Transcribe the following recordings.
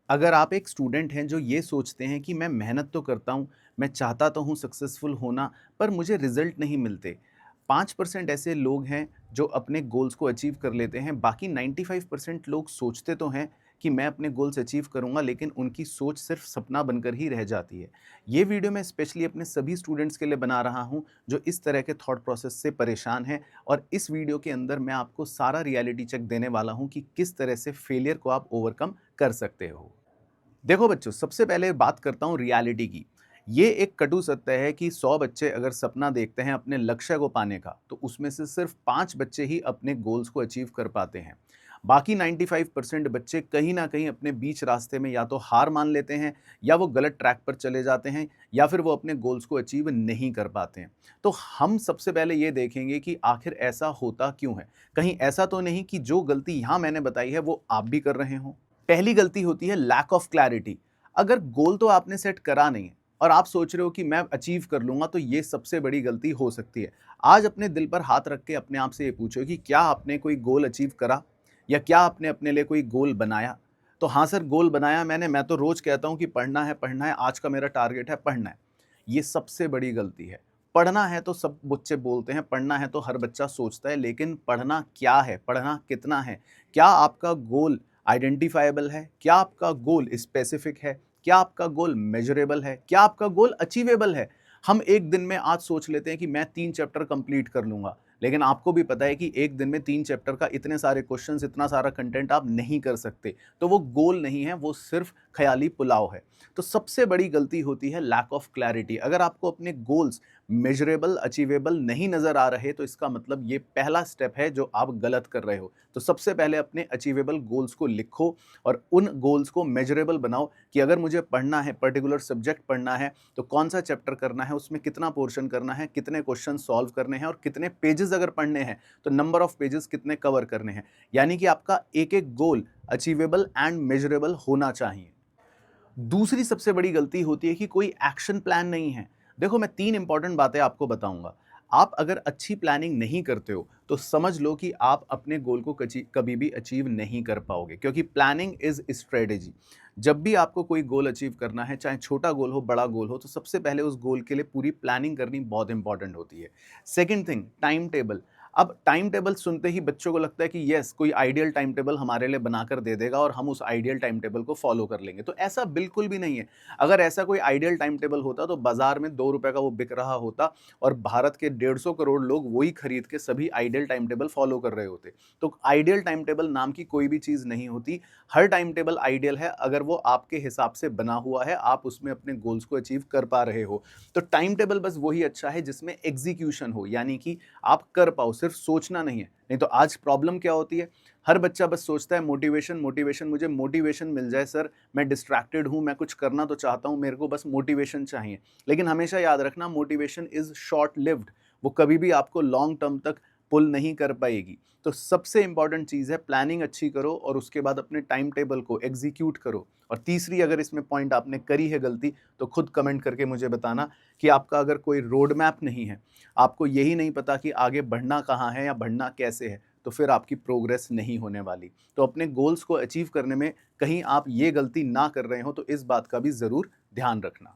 अगर आप एक स्टूडेंट हैं जो ये सोचते हैं कि मैं मेहनत तो करता हूँ, मैं चाहता तो हूँ सक्सेसफुल होना, पर मुझे रिजल्ट नहीं मिलते। 5% ऐसे लोग हैं जो अपने गोल्स को अचीव कर लेते हैं, बाकी 95% लोग सोचते तो हैं कि मैं अपने गोल्स अचीव करूँगा, लेकिन उनकी सोच सिर्फ सपना बनकर ही रह जाती है। ये वीडियो मैं स्पेशली अपने सभी स्टूडेंट्स के लिए बना रहा हूँ, जो इस तरह के थॉट प्रोसेस से परेशान हैं, और इस वीडियो के अंदर मैं आपको सारा रियलिटी चेक देने वाला हूँ कि किस तरह से फेलियर को आप ओवरकम कर सकते हो। देखो बच्चों, सबसे पहले बात करता हूँ रियलिटी की। ये एक कटु सत्य है कि 100 बच्चे अगर सपना देखते हैं अपने लक्ष्य को पाने का, तो उसमें से सिर्फ 5 बच्चे ही अपने गोल्स को अचीव कर पाते हैं। बाकी 95% बच्चे कहीं न कहीं अपने बीच रास्ते में या तो हार मान लेते हैं, या वो गलत ट्रैक पर चले जाते हैं, या फिर वो अपने गोल्स को अचीव नहीं कर पाते हैं। तो हम सबसे पहले ये देखेंगे कि आखिर ऐसा होता क्यों है? कहीं ऐसा तो नहीं कि जो गलती यहाँ मैंने बताई है, वो आप भी कर रहे हों? पहली गलती होती है लैक ऑफ क्लैरिटी। अगर गोल तो आपने सेट करा नहीं है और आप सोच रहे हो कि मैं अचीव कर लूंगा, तो ये सबसे बड़ी गलती हो सकती है। आज अपने दिल पर हाथ रख के अपने आप से ये पूछो कि क्या आपने कोई गोल अचीव करा, या क्या आपने अपने लिए कोई गोल बनाया? तो हाँ सर, गोल बनाया मैंने, मैं तो रोज कहता हूँ कि पढ़ना है, आज का मेरा टारगेट है पढ़ना है। ये सबसे बड़ी गलती है। पढ़ना है तो सब बच्चे बोलते हैं, पढ़ना है तो हर बच्चा सोचता है, लेकिन पढ़ना क्या है, पढ़ना कितना है? क्या आपका गोल आइडेंटिफाइबल है? क्या आपका गोल स्पेसिफिक है? क्या आपका गोल मेजरेबल है? क्या आपका गोल अचीवेबल है? हम एक दिन में आज सोच लेते हैं कि मैं 3 चैप्टर कंप्लीट कर लूँगा, लेकिन आपको भी पता है कि एक दिन में 3 चैप्टर का इतने सारे क्वेश्चंस, इतना सारा कंटेंट आप नहीं कर सकते। तो वो गोल नहीं है, वो सिर्फ ख़याली पुलाव है। तो सबसे बड़ी गलती होती है लैक ऑफ क्लैरिटी। अगर आपको अपने गोल्स मेजरेबल, अचीवेबल नहीं नज़र आ रहे, तो इसका मतलब ये पहला स्टेप है जो आप गलत कर रहे हो। तो सबसे पहले अपने अचीवेबल गोल्स को लिखो और उन गोल्स को मेजरेबल बनाओ कि अगर मुझे पढ़ना है, पर्टिकुलर सब्जेक्ट पढ़ना है, तो कौन सा चैप्टर करना है, उसमें कितना पोर्शन करना है, कितने क्वेश्चन सॉल्व करने हैं, और कितने पेजेस अगर पढ़ने हैं तो नंबर ऑफ पेजेस कितने कवर करने हैं। यानी कि आपका एक एक गोल अचीवेबल एंड मेजरेबल होना चाहिए। दूसरी सबसे बड़ी गलती होती है कि कोई एक्शन प्लान नहीं है। देखो, मैं 3 इंपॉर्टेंट बातें आपको बताऊँगा। आप अगर अच्छी प्लानिंग नहीं करते हो, तो समझ लो कि आप अपने गोल को कभी भी अचीव नहीं कर पाओगे, क्योंकि प्लानिंग इज़ स्ट्रेटेजी। जब भी आपको कोई गोल अचीव करना है, चाहे छोटा गोल हो, बड़ा गोल हो, तो सबसे पहले उस गोल के लिए पूरी प्लानिंग करनी बहुत इंपॉर्टेंट होती है। Second thing, time table. अब टाइम टेबल सुनते ही बच्चों को लगता है कि यस, कोई आइडियल टाइम टेबल हमारे लिए बनाकर दे देगा और हम उस आइडियल टाइम टेबल को फॉलो कर लेंगे। तो ऐसा बिल्कुल भी नहीं है। अगर ऐसा कोई आइडियल टाइम टेबल होता, तो बाजार में ₹2 का वो बिक रहा होता, और भारत के 150 करोड़ लोग वही खरीद के सभी आइडियल टाइम टेबल फॉलो कर रहे होते। तो आइडियल टाइम टेबल नाम की कोई भी चीज़ नहीं होती। हर टाइम टेबल आइडियल है अगर वो आपके हिसाब से बना हुआ है, आप उसमें अपने गोल्स को अचीव कर पा रहे हो। तो टाइम टेबल बस वही अच्छा है जिसमें एग्जीक्यूशन हो, यानी कि आप कर पाओ, सिर्फ सोचना नहीं है। नहीं तो आज प्रॉब्लम क्या होती है, हर बच्चा बस सोचता है मोटिवेशन, मोटिवेशन, मुझे मोटिवेशन मिल जाए सर, मैं डिस्ट्रैक्टेड हूँ, मैं कुछ करना तो चाहता हूँ, मेरे को बस मोटिवेशन चाहिए। लेकिन हमेशा याद रखना, मोटिवेशन इज़ शॉर्ट लिव्ड, वो कभी भी आपको लॉन्ग टर्म तक पुल नहीं कर पाएगी। तो सबसे इंपॉर्टेंट चीज़ है प्लानिंग अच्छी करो, और उसके बाद अपने टाइम टेबल को एग्जीक्यूट करो। और तीसरी, अगर इसमें पॉइंट आपने करी है गलती, तो खुद कमेंट करके मुझे बताना कि आपका अगर कोई रोड मैप नहीं है, आपको यही नहीं पता कि आगे बढ़ना कहाँ है या बढ़ना कैसे है, तो फिर आपकी प्रोग्रेस नहीं होने वाली। तो अपने गोल्स को अचीव करने में कहीं आप ये गलती ना कर रहे हो, तो इस बात का भी ज़रूर ध्यान रखना।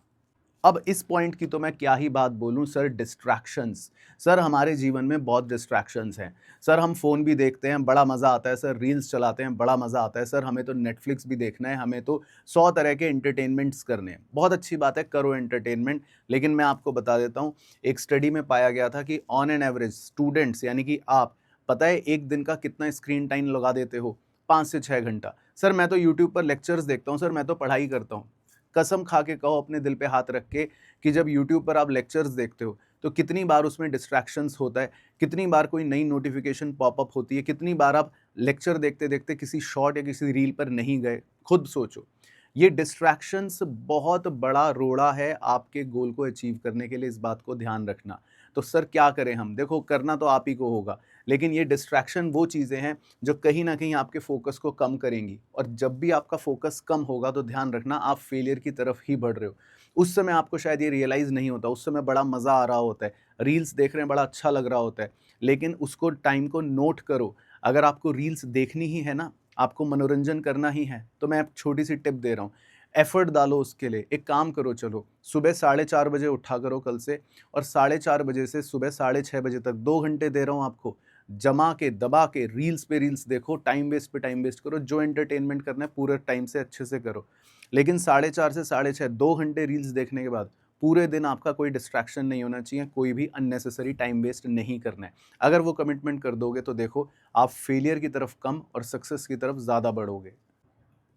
अब इस पॉइंट की तो मैं क्या ही बात बोलूँ सर, डिस्ट्रैक्शंस। सर, हमारे जीवन में बहुत डिस्ट्रैक्शंस हैं। सर, हम फ़ोन भी देखते हैं, बड़ा मज़ा आता है सर, रील्स चलाते हैं, बड़ा मज़ा आता है सर, हमें तो नेटफ्लिक्स भी देखना है, हमें तो 100 तरह के एंटरटेनमेंट्स करने हैं। बहुत अच्छी बात है, करो एंटरटेनमेंट, लेकिन मैं आपको बता देता हूँ, एक स्टडी में पाया गया था कि ऑन एन एवरेज स्टूडेंट्स, यानी कि आप, पता है एक दिन का कितना स्क्रीन टाइम लगा देते हो? 5 से 6 घंटा। सर, मैं तो यूट्यूब पर लेक्चर्स देखता हूँ सर, मैं तो पढ़ाई करता हूँ। कसम खा के कहो अपने दिल पे हाथ रख के कि जब यूट्यूब पर आप लेक्चर्स देखते हो, तो कितनी बार उसमें डिस्ट्रैक्शंस होता है, कितनी बार कोई नई नोटिफिकेशन पॉपअप होती है, कितनी बार आप लेक्चर देखते-देखते किसी शॉर्ट या किसी रील पर नहीं गए, खुद सोचो। ये डिस्ट्रैक्शंस बहुत बड़ा रोड़ा है आपके गोल को अचीव करने के लिए, इस बात को ध्यान रखना। तो सर क्या करें हम? देखो, करना तो आप ही को होगा, लेकिन ये डिस्ट्रैक्शन वो चीज़ें हैं जो कहीं न कहीं आपके फ़ोकस को कम करेंगी, और जब भी आपका फ़ोकस कम होगा, तो ध्यान रखना आप फेलियर की तरफ ही बढ़ रहे हो। उस समय आपको शायद ये रियलाइज़ नहीं होता, उस समय बड़ा मज़ा आ रहा होता है, रील्स देख रहे हैं, बड़ा अच्छा लग रहा होता है, लेकिन उसको टाइम को नोट करो। अगर आपको रील्स देखनी ही है ना, आपको मनोरंजन करना ही है, तो मैं एक छोटी-सी टिप दे रहा हूँ, एफर्ट डालो उसके लिए। एक काम करो चलो, सुबह साढ़े 4 बजे उठा करो कल से और साढ़े 4 बजे से सुबह साढ़े 6 बजे तक 2 घंटे दे रहा हूँ आपको, जमा के, दबा के, रील्स पे रील्स देखो, टाइम वेस्ट पे टाइम वेस्ट करो, जो एंटरटेनमेंट करना है पूरे टाइम से अच्छे से करो। लेकिन साढ़े 4 से साढ़े 6 2 घंटे रील्स देखने के बाद पूरे दिन आपका कोई डिस्ट्रैक्शन नहीं होना चाहिए, कोई भी अननेसेसरी टाइम वेस्ट नहीं करना है। अगर वो कमिटमेंट कर दोगे तो देखो, आप फेलियर की तरफ कम और सक्सेस की तरफ ज़्यादा बढ़ोगे।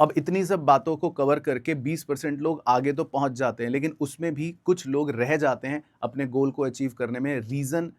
अब इतनी सब बातों को कवर करके 20% लोग आगे तो पहुंच जाते हैं, लेकिन उसमें भी कुछ लोग रह जाते हैं अपने गोल को अचीव करने में। रीज़न,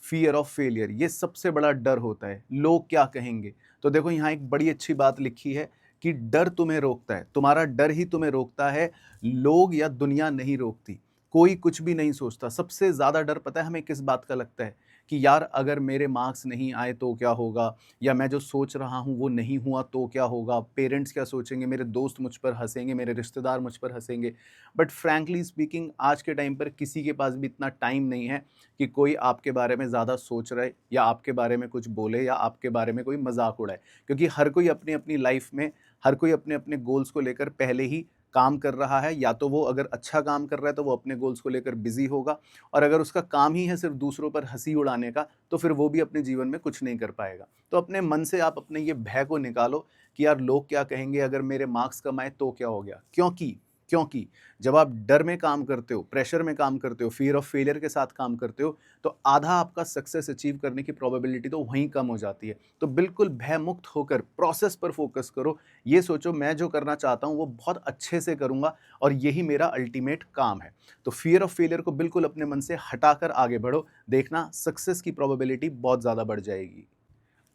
फियर ऑफ फेलियर, ये सबसे बड़ा डर होता है, लोग क्या कहेंगे। तो देखो यहाँ एक बड़ी अच्छी बात लिखी है कि डर तुम्हें रोकता है, तुम्हारा डर ही तुम्हें रोकता है, लोग या दुनिया नहीं रोकती। कोई कुछ भी नहीं सोचता। सबसे ज़्यादा डर पता है हमें किस बात का लगता है? कि यार अगर मेरे मार्क्स नहीं आए तो क्या होगा, या मैं जो सोच रहा हूँ वो नहीं हुआ तो क्या होगा, पेरेंट्स क्या सोचेंगे, मेरे दोस्त मुझ पर हंसेंगे, मेरे रिश्तेदार मुझ पर हंसेंगे। बट फ्रैंकली स्पीकिंग आज के टाइम पर किसी के पास भी इतना टाइम नहीं है कि कोई आपके बारे में ज़्यादा सोच रहा है या आपके बारे में कुछ बोले या आपके बारे में कोई मजाक उड़ाए, क्योंकि हर कोई अपनी अपनी लाइफ में, हर कोई अपने अपने गोल्स को लेकर पहले ही काम कर रहा है। या तो वो अगर अच्छा काम कर रहा है तो वो अपने गोल्स को लेकर बिजी होगा, और अगर उसका काम ही है सिर्फ दूसरों पर हंसी उड़ाने का, तो फिर वो भी अपने जीवन में कुछ नहीं कर पाएगा। तो अपने मन से आप अपने ये भय को निकालो कि यार लोग क्या कहेंगे, अगर मेरे मार्क्स कम आए तो क्या हो गया। क्योंकि क्योंकि जब आप डर में काम करते हो, प्रेशर में काम करते हो, फियर ऑफ फेलियर के साथ काम करते हो, तो आधा आपका सक्सेस अचीव करने की प्रोबेबिलिटी तो वहीं कम हो जाती है। तो बिल्कुल भय मुक्त होकर प्रोसेस पर फोकस करो। ये सोचो मैं जो करना चाहता हूँ वो बहुत अच्छे से करूँगा और यही मेरा अल्टीमेट काम है। तो फियर ऑफ फेलियर को बिल्कुल अपने मन से हटाकर आगे बढ़ो, देखना सक्सेस की प्रोबेबिलिटी बहुत ज़्यादा बढ़ जाएगी।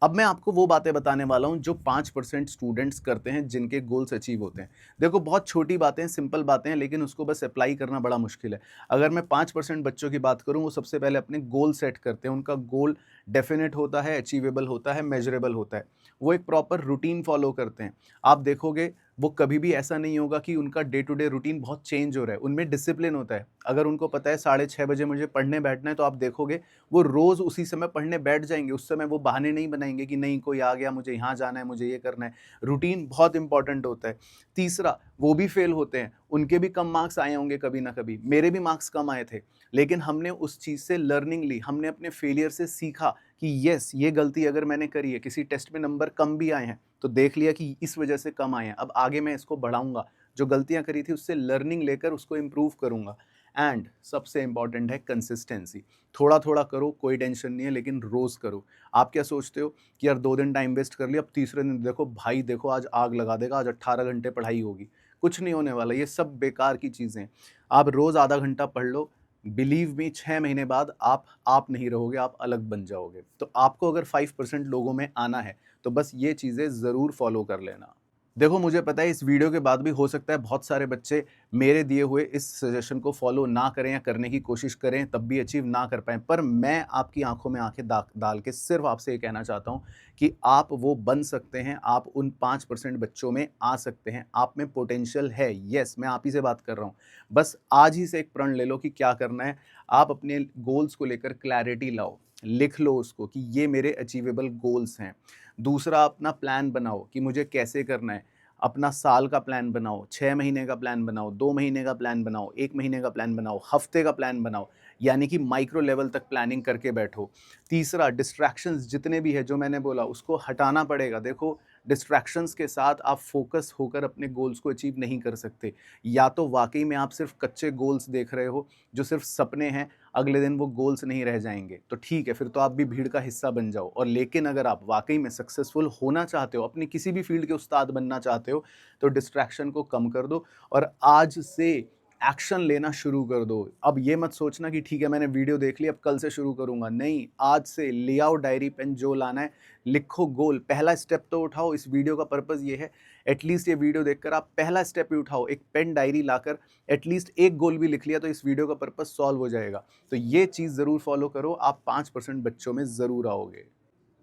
अब मैं आपको वो बातें बताने वाला हूँ जो 5% स्टूडेंट्स करते हैं जिनके गोल्स अचीव होते हैं। देखो बहुत छोटी बातें हैं, सिंपल बातें हैं, लेकिन उसको बस अप्लाई करना बड़ा मुश्किल है। अगर मैं 5% बच्चों की बात करूँ, वो सबसे पहले अपने गोल सेट करते हैं। उनका गोल डेफिनेट होता है, अचीवेबल होता है, मेजरेबल होता है। वो एक प्रॉपर रूटीन फॉलो करते हैं। आप देखोगे वो कभी भी ऐसा नहीं होगा कि उनका डे टू डे रूटीन बहुत चेंज हो रहा है। उनमें डिसिप्लिन होता है। अगर उनको पता है 6:30 बजे मुझे पढ़ने बैठना है, तो आप देखोगे वो रोज़ उसी समय पढ़ने बैठ जाएँगे। उस समय वो बहाने नहीं बनाएँगे कि नहीं कोई आ गया, मुझे यहाँ जाना है, मुझे ये करना है। रूटीन बहुत इंपॉर्टेंट होता है। तीसरा, वो भी फेल होते हैं, उनके भी कम मार्क्स आए होंगे कभी ना कभी। मेरे भी मार्क्स कम आए थे, लेकिन हमने उस चीज़ से लर्निंग ली, हमने अपने फेलियर से सीखा कि येस ये गलती अगर मैंने करी है, किसी टेस्ट में नंबर कम भी आए हैं, तो देख लिया कि इस वजह से कम आए हैं, अब आगे मैं इसको बढ़ाऊँगा। जो गलतियाँ करी थी उससे लर्निंग लेकर उसको इम्प्रूव करूँगा। एंड सबसे इम्पॉर्टेंट है कंसिस्टेंसी। थोड़ा-थोड़ा करो, कोई टेंशन नहीं है, लेकिन रोज़ करो। आप क्या सोचते हो कि यार 2 दिन टाइम वेस्ट कर लिया, अब तीसरे दिन देखो भाई देखो आज आग लगा देगा, आज 18 घंटे पढ़ाई होगी। कुछ नहीं होने वाला, ये सब बेकार की चीज़ें हैं। आप रोज़ आधा घंटा पढ़ लो, बिलीव मी 6 महीने बाद आप नहीं रहोगे, आप अलग बन जाओगे। तो आपको अगर 5% लोगों में आना है, तो बस ये चीज़ें ज़रूर फॉलो कर लेना। देखो मुझे पता है इस वीडियो के बाद भी हो सकता है बहुत सारे बच्चे मेरे दिए हुए इस सजेशन को फॉलो ना करें या करने की कोशिश करें, तब भी अचीव ना कर पाएँ। पर मैं आपकी आँखों में आँखें डाल के सिर्फ़ आपसे ये कहना चाहता हूँ कि आप वो बन सकते हैं, आप उन 5% बच्चों में आ सकते हैं, आप में पोटेंशियल है। येस, मैं आप ही से बात कर रहा हूँ। बस आज ही से एक प्रण ले लो कि क्या करना है। आप अपने गोल्स को लेकर क्लैरिटी लाओ, लिख लो उसको कि ये मेरे अचीवेबल गोल्स हैं। दूसरा, अपना प्लान बनाओ कि मुझे कैसे करना है। अपना साल का प्लान बनाओ, 6 महीने का प्लान बनाओ, 2 महीने का प्लान बनाओ, 1 महीने का प्लान बनाओ, हफ्ते का प्लान बनाओ, यानी कि माइक्रो लेवल तक प्लानिंग करके बैठो। तीसरा, डिस्ट्रैक्शंस जितने भी हैं जो मैंने बोला उसको हटाना पड़ेगा। देखो डिस्ट्रैक्शंस के साथ आप फोकस होकर अपने गोल्स को अचीव नहीं कर सकते। या तो वाक़ई में आप सिर्फ़ कच्चे गोल्स देख रहे हो, जो सिर्फ़ सपने हैं, अगले दिन वो गोल्स नहीं रह जाएँगे, तो ठीक है, फिर तो आप भी भीड़ का हिस्सा बन जाओ। और लेकिन अगर आप वाक़ई में सक्सेसफुल होना चाहते हो, अपनी किसी भी फ़ील्ड के उस्ताद बनना चाहते हो, तो डिस्ट्रैक्शन को कम कर दो और आज से एक्शन लेना शुरू कर दो। अब ये मत सोचना कि ठीक है मैंने वीडियो देख ली अब कल से शुरू करूँगा, नहीं, आज से ले आओ डायरी पेन, जो लाना है, लिखो गोल, पहला स्टेप तो उठाओ। इस वीडियो का पर्पज़ ये है, एटलीस्ट ये वीडियो देखकर आप पहला स्टेप ही उठाओ, एक पेन डायरी लाकर एटलीस्ट एक गोल भी लिख लिया तो इस वीडियो का पर्पज़ सॉल्व हो जाएगा। तो ये चीज़ ज़रूर फॉलो करो, आप 5% बच्चों में ज़रूर आओगे।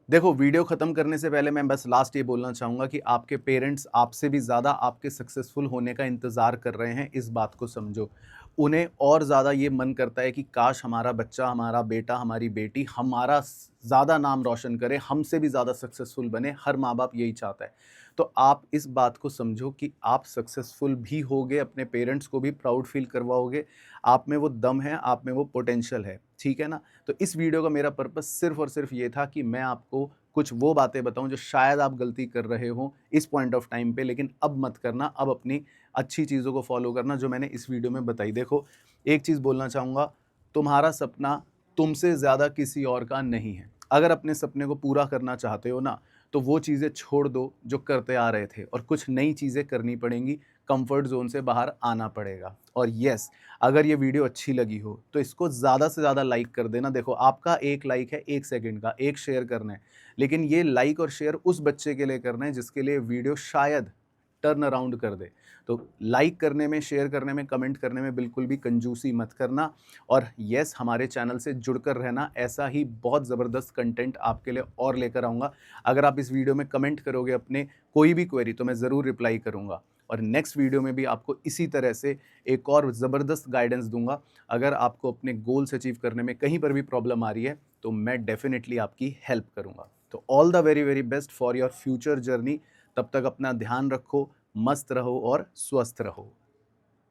देखो वीडियो ख़त्म करने से पहले मैं बस लास्ट ये बोलना चाहूँगा कि आपके पेरेंट्स आपसे भी ज़्यादा आपके सक्सेसफुल होने का इंतज़ार कर रहे हैं, इस बात को समझो। उन्हें और ज़्यादा ये मन करता है कि काश हमारा बच्चा, हमारा बेटा, हमारी बेटी हमारा ज़्यादा नाम रोशन करे, हमसे भी ज़्यादा सक्सेसफुल बने, हर माँ-बाप यही चाहता है। तो आप इस बात को समझो कि आप सक्सेसफुल भी होगे, अपने पेरेंट्स को भी प्राउड फील करवाओगे, आप में वो दम है, आप में वो पोटेंशियल है, ठीक है ना? तो इस वीडियो का मेरा पर्पस सिर्फ़ और सिर्फ़ ये था कि मैं आपको कुछ वो बातें बताऊँ जो शायद आप गलती कर रहे हो इस पॉइंट ऑफ टाइम पे, लेकिन अब मत करना, अब अपनी अच्छी चीज़ों को फ़ॉलो करना जो मैंने इस वीडियो में बताई। देखो, एक चीज़ बोलना चाहूँगा, तुम्हारा सपना तुमसे ज़्यादा किसी और का नहीं है। अगर अपने सपने को पूरा करना चाहते हो ना, तो वो चीज़ें छोड़ दो जो करते आ रहे थे और कुछ नई चीज़ें करनी पड़ेंगी, कंफर्ट ज़ोन से बाहर आना पड़ेगा। और येस, अगर ये वीडियो अच्छी लगी हो, तो इसको ज़्यादा से ज़्यादा लाइक कर देना। देखो, आपका एक लाइक है 1 सेकंड का, एक शेयर करना है, लेकिन ये लाइक और शेयर उस बच्चे के लिए करना है जिसके लिए वीडियो शायद टर्न अराउंड कर दे। तो लाइक करने में, शेयर करने में, कमेंट करने में बिल्कुल भी कंजूसी मत करना और येस, हमारे चैनल से जुड़कर रहना। ऐसा ही बहुत ज़बरदस्त कंटेंट आपके लिए और लेकर आऊँगा। अगर आप इस वीडियो में कमेंट करोगे अपने कोई भी क्वेरी, तो मैं ज़रूर रिप्लाई करूँगा और नेक्स्ट वीडियो में भी आपको इसी तरह से एक और ज़बरदस्त गाइडेंस दूँगा। अगर आपको अपने गोल्स अचीव करने में कहीं पर भी प्रॉब्लम आ रही है, तो मैं डेफ़िनिटली आपकी हेल्प करूँगा। तो all the very, very best for your future journey. तब तक अपना ध्यान रखो, मस्त रहो और स्वस्थ रहो।